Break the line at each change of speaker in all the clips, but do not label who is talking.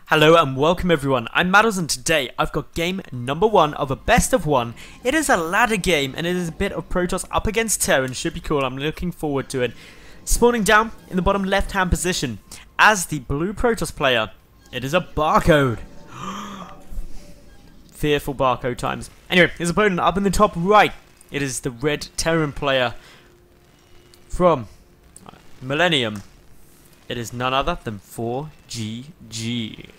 Hello and welcome everyone, I'm Madals and today I've got game number 1 of a best of 1. It is a ladder game and it is a bit of Protoss up against Terran. Should be cool, I'm looking forward to it. Spawning down in the bottom left hand position as the blue Protoss player, it is a Barcode. Fearful Barcode times. Anyway, his opponent up in the top right, it is the red Terran player from Millennium. It is none other than ForGG.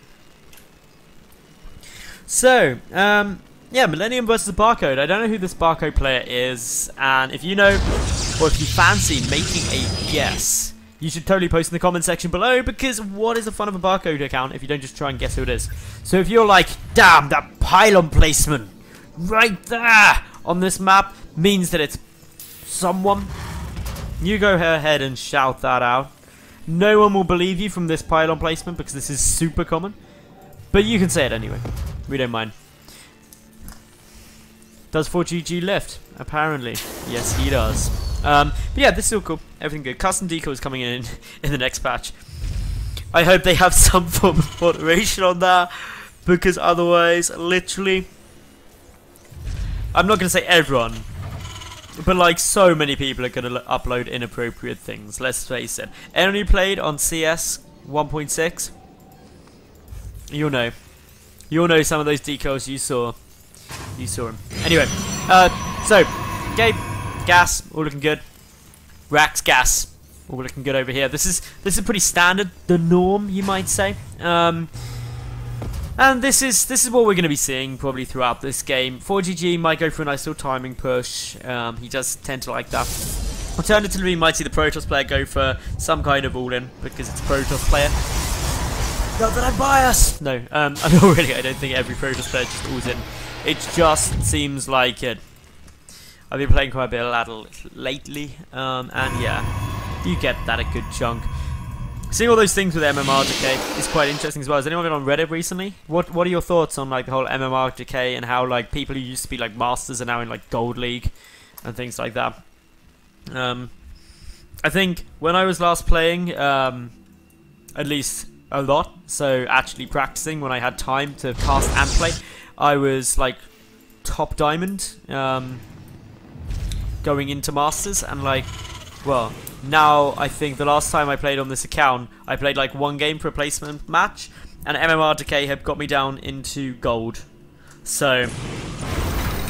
So, yeah, Millennium versus Barcode. I don't know who this Barcode player is, and if you know, or if you fancy making a guess, you should totally post in the comment section below, because what is the fun of a Barcode account if you don't just try and guess who it is? So if you're like, damn, that pylon placement right there on this map means that it's someone, you go ahead and shout that out. No one will believe you from this pylon placement because this is super common. But you can say it anyway. We don't mind. Does ForGG lift? Apparently. Yes, he does. But yeah, this is all cool. Everything good. Custom deco is coming in the next patch. I hope they have some form of moderation on that. Because otherwise, literally, I'm not going to say everyone, but like so many people are going to upload inappropriate things, let's face it. Anyone who played on CS 1.6, you'll know. You'll know some of those decals you saw. You saw them. Anyway, so, okay, gas, all looking good. Racks, gas, all looking good over here. This is pretty standard, the norm, you might say. And this is what we're going to be seeing probably throughout this game. ForGG might go for a nice little timing push. He does tend to like that. Alternatively, we might see the Protoss player go for some kind of all-in because it's a Protoss player. Not that I'm biased! No, I'm not really. I don't think every Protoss player just alls in. It just seems like it. I've been playing quite a bit of ladder lately, and yeah, you get that a good chunk. Seeing all those things with MMRJK is quite interesting as well. Has anyone been on Reddit recently? What are your thoughts on like the whole MMRJK and how like people who used to be like masters are now in like Gold League and things like that? I think when I was last playing, at least a lot, so actually practicing when I had time to cast and play, I was like top diamond going into masters, and like, well, now I think the last time I played on this account, I played like one game for a placement match, and MMRJK had got me down into gold. So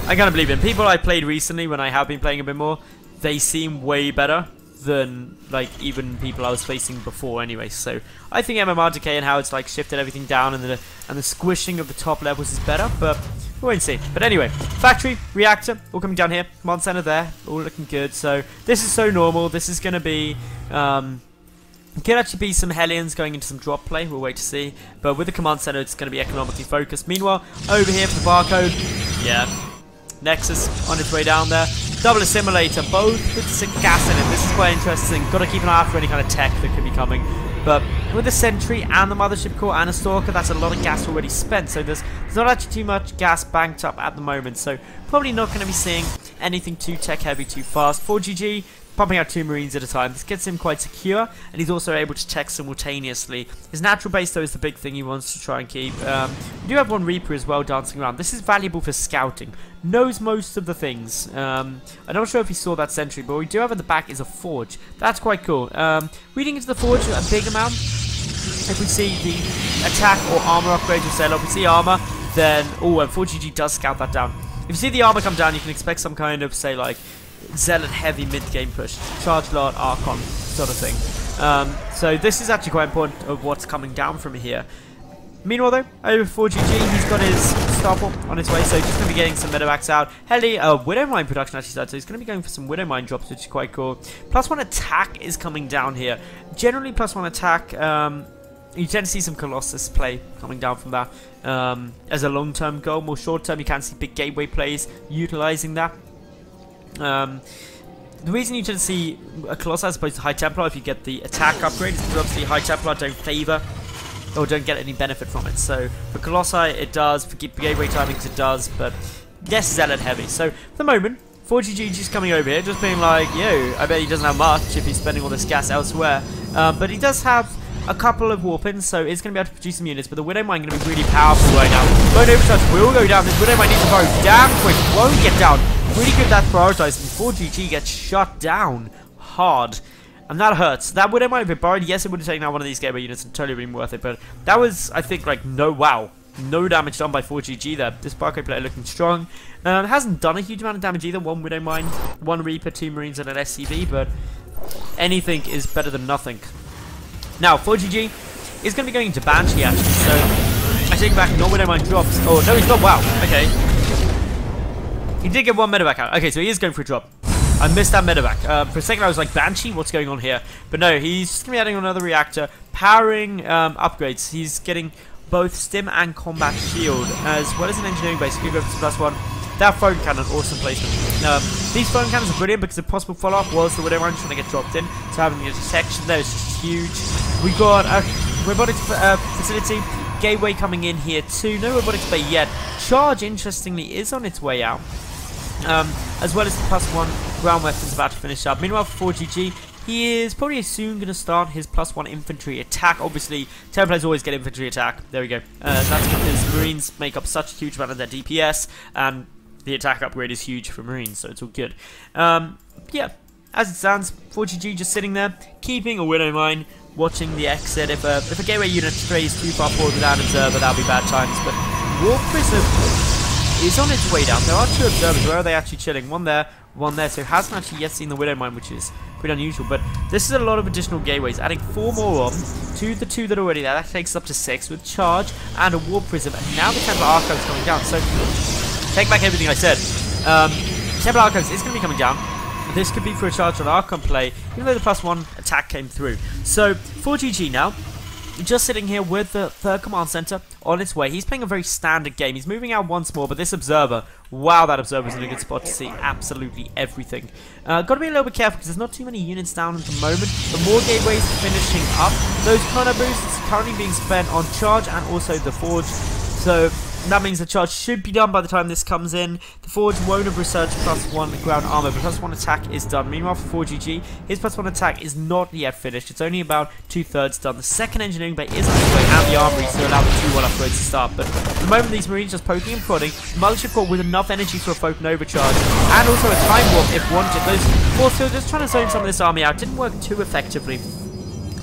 I kind of believe in people I played recently when I have been playing a bit more. They seem way better than like even people I was facing before anyway. So I think MMRJK and how it's like shifted everything down, and the squishing of the top levels is better, but we'll wait and see. But anyway, factory, reactor, all coming down here, command center there, all looking good. So this is so normal. This is going to be, could actually be some Hellions going into some drop play. We'll wait to see. But with the command center, it's going to be economically focused. Meanwhile, over here for the Barcode, yeah, Nexus on its way down there. Double assimilator, both with some gas in it. This is quite interesting. Got to keep an eye out for any kind of tech that could be coming. But with the Sentry and the Mothership Core and a Stalker, that's a lot of gas already spent. So there's not actually too much gas banked up at the moment. So probably not going to be seeing anything too tech heavy too fast. ForGG pumping out 2 Marines at a time. This gets him quite secure, and he's also able to tech simultaneously. His natural base, though, is the big thing he wants to try and keep. We do have one Reaper as well dancing around. This is valuable for scouting. Knows most of the things. I'm not sure if you saw that Sentry, but what we do have at the back is a Forge. That's quite cool. Reading into the Forge a big amount. If we see the attack or armor upgrade or sell, if we see armor, then oh, and ForGG does scout that down. If you see the armor come down, you can expect some kind of, say, like Zealot heavy mid-game push, Charge Lord, Archon sort of thing. So this is actually quite important of what's coming down from here. Meanwhile though, over ForGG, he's got his Starport on his way, so just going to be getting some medevacs out. Heli, Widowmine production actually started, so he's going to be going for some Widowmine drops, which is quite cool. +1 attack is coming down here. Generally +1 attack, you tend to see some Colossus play coming down from that as a long-term goal. More short-term, you can see big gateway plays utilising that. The reason you tend to see a Colossus as opposed to High Templar if you get the attack upgrade is because obviously High Templar don't favour or don't get any benefit from it. So for Colossi it does, for gateway timings it does, but less Zealot heavy. So for the moment, ForGG just coming over here, just being like, yo, I bet he doesn't have much if he's spending all this gas elsewhere. But he does have a couple of warpins, so it's going to be able to produce some units, but the Widow Mine going to be really powerful right now. Bone Overcharge will go down. This Widow Mine needs to burrow damn quick. Won't get down. Really good that's prioritized. And 4GG gets shut down hard. And that hurts. That Widow Mine have been burrowed. Yes, it would have taken out one of these gateway units and totally been worth it, but that was, I think, like, no damage done by 4GG there. This Barcode player looking strong. Hasn't done a huge amount of damage either. 1 Widow Mine, 1 Reaper, 2 Marines, and an SCV, but anything is better than nothing. Now, 4GG is going to be going into Banshee, actually, so I take back, no Widow Mine drops. Oh, no, he's not. Wow, okay. He did get 1 medevac out. Okay, so he is going for a drop. I missed that medevac. For a second, I was like, Banshee, what's going on here? But no, he's just going to be adding another reactor, powering upgrades. He's getting both Stim and Combat Shield, as well as an engineering base. He could go for +1. That phone cannon, awesome placement. These phone cannons are brilliant because the possible follow-up was the Widow Mine trying to get dropped in. So having a detection there is just huge. We got a robotics facility, gateway coming in here too. No robotics bay yet. Charge, interestingly, is on its way out. As well as the +1 ground weapons about to finish up. Meanwhile, for 4GG, he is probably soon going to start his +1 infantry attack. Obviously, Templars always get infantry attack. There we go. That's because Marines make up such a huge amount of their DPS, and the attack upgrade is huge for Marines, so it's all good. Yeah, as it stands, 4GG just sitting there, keeping a Widow Mine, watching the exit. If a gateway unit strays too far forward without an observer, that'll be bad times. But War Prism is on its way down. There are 2 observers. Where are they actually chilling? One there, so hasn't actually yet seen the Widow Mine, which is pretty unusual. But this is a lot of additional gateways, adding 4 more on to the 2 that are already there. That takes us up to 6 with Charge and a War Prism. And now the Templar Archives coming down. So take back everything I said. Templar Archives is going to be coming down. This could be for a Charge on Archon play, even though the +1 attack came through. So 4GG now, just sitting here with the 3rd command center on its way. He's playing a very standard game. He's moving out once more, but this observer, wow, that observer's in a good spot to see absolutely everything. Got to be a little bit careful because there's not too many units down at the moment, but more gateways finishing up. Those chrono boosts currently being spent on Charge and also the Forge. So that means the Charge should be done by the time this comes in. The Forge won't have researched +1 ground armor, but +1 attack is done. Meanwhile, for 4GG, his +1 attack is not yet finished. It's only about 2/3 done. The 2nd engineering bay is on its way, and the armory to allow the 2-1 upgrades to start. But at the moment, these Marines just poking and prodding. Mothership Core with enough energy for a Photon Overcharge, and also a Time Warp if wanted. Those Force Field just trying to zone some of this army out. Didn't work too effectively.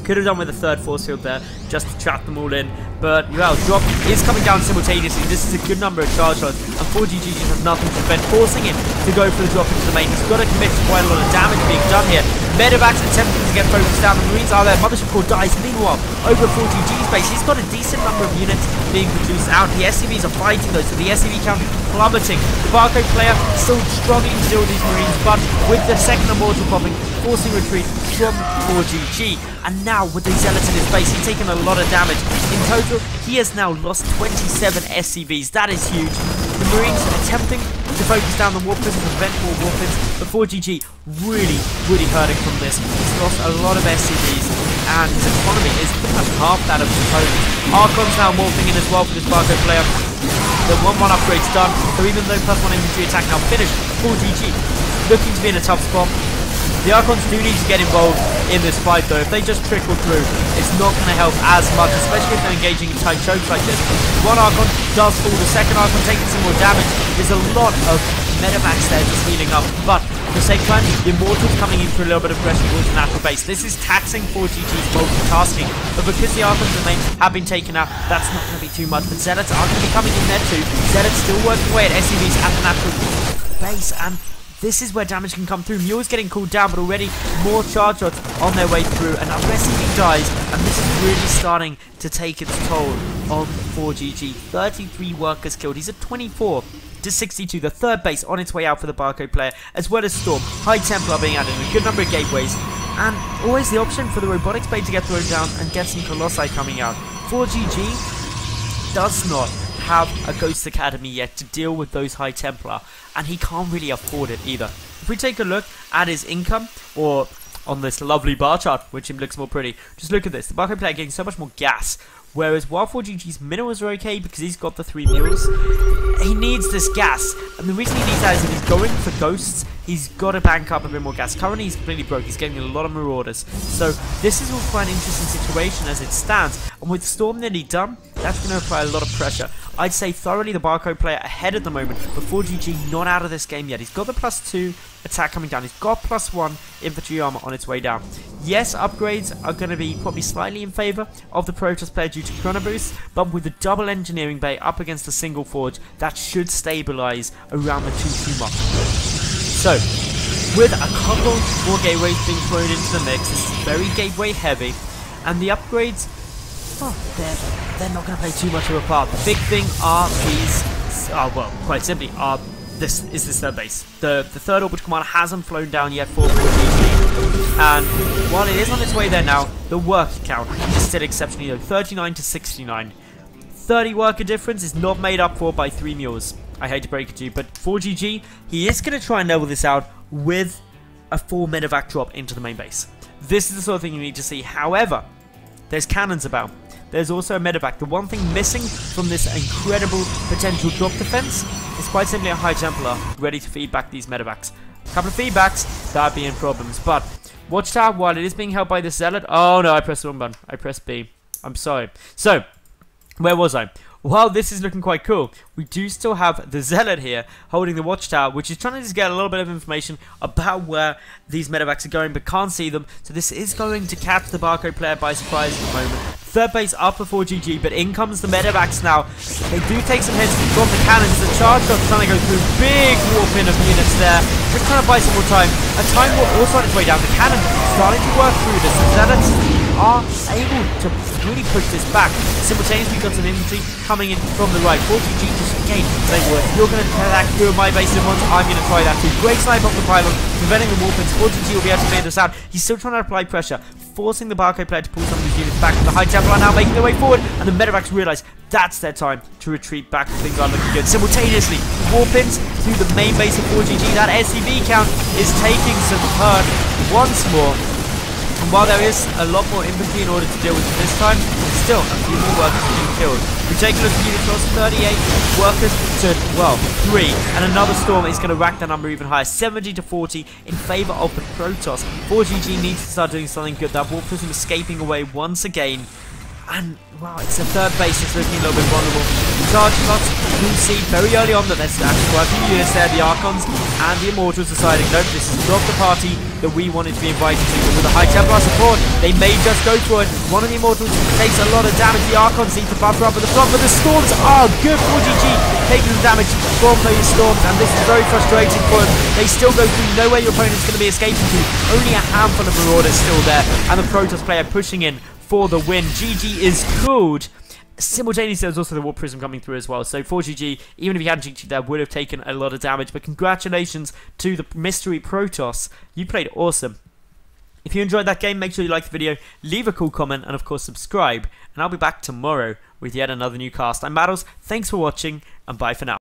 Could have done with a 3rd Force Field there, just to trap them all in. But, well, drop is coming down simultaneously. This is a good number of charge shots, and 4GG just has nothing to prevent forcing him to go for the drop into the main. He's got to commit to quite a lot of damage being done here. Medevacs attempting to get focused down. The Marines are there. Mothership Core dies. Meanwhile, over 4GG's base, he's got a decent number of units being produced out. The SCVs are fighting though, so the SCV count plummeting. The Barcode player still struggling to deal with these Marines, but with the 2nd Immortal popping, forcing retreat from 4GG. And now with the Zealots in his base, he's taken a lot of damage. In total, he has now lost 27 SCVs. That is huge. The Marines attempting to focus down the War Prism to prevent more warpins, but 4GG really hurting from this. He's lost a lot of SCVs, and his economy is pretty much half that of his opponent. Archon's now morphing in as well for this Barcode player. The 1-1 upgrade's done, so even though +1 infantry attack now finished, 4GG looking to be in a tough spot. The Archons do need to get involved in this fight though. If they just trickle through, it's not going to help as much, especially if they're engaging in tight chokes like this. 1 Archon does fall, the 2nd Archon taking some more damage. There's a lot of medevacs there just healing up, but at the same time, the Immortals coming in for a little bit of aggression towards the natural base. This is taxing 4GG's multitasking, but because the Archons remain have been taken out, that's not going to be too much. But Zealots are going to be coming in there too. Zealots still working away at SCVs at the natural base, and this is where damage can come through. Mule's getting cooled down, but already more charge shots on their way through. Another SCV dies, and this is really starting to take its toll on 4GG. 33 workers killed. He's at 24 to 62. The 3rd base on its way out for the Barcode player, as well as Storm. High Templar being added, a good number of gateways, and always the option for the robotics bay to get thrown down and get some Colossi coming out. 4GG does not have a Ghost Academy yet to deal with those High Templar, and he can't really afford it either. If we take a look at his income, or on this lovely bar chart, which looks more pretty, just look at this. The Barcode player getting so much more gas Whereas while ForGG's minerals are okay because he's got the 3 mules, he needs this gas. And the reason he needs that is if he's going for ghosts, he's got to bank up a bit more gas. Currently he's completely broke, he's getting a lot of marauders. So this is all quite an interesting situation as it stands. And with Storm nearly done, that's going to apply a lot of pressure. I'd say thoroughly the Barcode player ahead at the moment, but ForGG not out of this game yet. He's got the +2 attack coming down. He's got +1 infantry armor on its way down. Yes, upgrades are going to be probably slightly in favour of the Protoss player due to chrono boost, but with the double engineering bay up against a single forge, that should stabilise around the 2-2 mark. So, with a couple more gateways being thrown into the mix, this is very gateway heavy, and the upgrades, they're not going to play too much of a part. The big thing are these, well, quite simply, this is this third base. The third orbital command hasn't flown down yet for ForGG, and while it is on its way there now, the worker count is still exceptionally low, 39 to 69. 30 worker difference is not made up for by 3 mules. I hate to break it to you, but ForGG, he is going to try and level this out with a 4 medevac drop into the main base. This is the sort of thing you need to see. However, there's cannons about. There's also a medevac. The one thing missing from this incredible potential drop defense is quite simply a high Templar ready to feed back these medevacs. A couple of feedbacks, that'd be in problems. But Watchtower, while it is being held by the Zealot, oh no, I pressed the wrong button. I pressed B. I'm sorry. So, where was I? While this is looking quite cool, we do still have the Zealot here holding the Watchtower, which is trying to just get a little bit of information about where these medevacs are going, but can't see them. So this is going to catch the Barcode player by surprise at the moment. Third base up for ForGG, but in comes the medevacs now. They do take some hits from the cannons. The charge shot trying to go through. Big warp in of units there. Just trying to buy some more time. A time warp also on its way down. The cannon starting to work through this. The Zealots are able to really push this back. Simultaneously, we've got some infantry coming in from the right. ForGG just again saying, well, if you're going to attack through my base at once, I'm going to try that too. Great snipe off the pylon, preventing the warpins. ForGG will be able to clear this out. He's still trying to apply pressure, forcing the Barcode player to pull some of these units back. The High Templar are now making their way forward, and the medevacs realise that's their time to retreat back. Things are looking good. Simultaneously, warpins through the main base of ForGG. That SCV count is taking some hurt once more. And while there is a lot more infantry in order to deal with it this time, still a few more workers being killed. We take a look at unit loss, 38 workers to, well, 3, and another storm is going to rack that number even higher, 70 to 40 in favour of the Protoss. ForGG needs to start doing something good. That warp prism escaping away once again. And, wow, it's the third base that's looking a little bit vulnerable. Charge shots, you see very early on that there's actually quite a few units there. The Archons and the Immortals deciding, nope, this is not the party that we wanted to be invited to. But with the High Templar support, they may just go for it. One of the Immortals takes a lot of damage. The Archons need to buffer up at the front, but the Storms are good. ForGG taking the damage from those Storms, and this is very frustrating for them. They still go through, know where your opponent's going to be escaping to. Only a handful of Marauders still there, and the Protoss player pushing in for the win. GG is cooled. Simultaneously, there's also the Warp Prism coming through as well. So ForGG, even if he hadn't GG there, would have taken a lot of damage. But congratulations to the Mystery Protoss. You played awesome. If you enjoyed that game, make sure you like the video, leave a cool comment, and of course subscribe. And I'll be back tomorrow with yet another new cast. I'm Madals. Thanks for watching, and bye for now.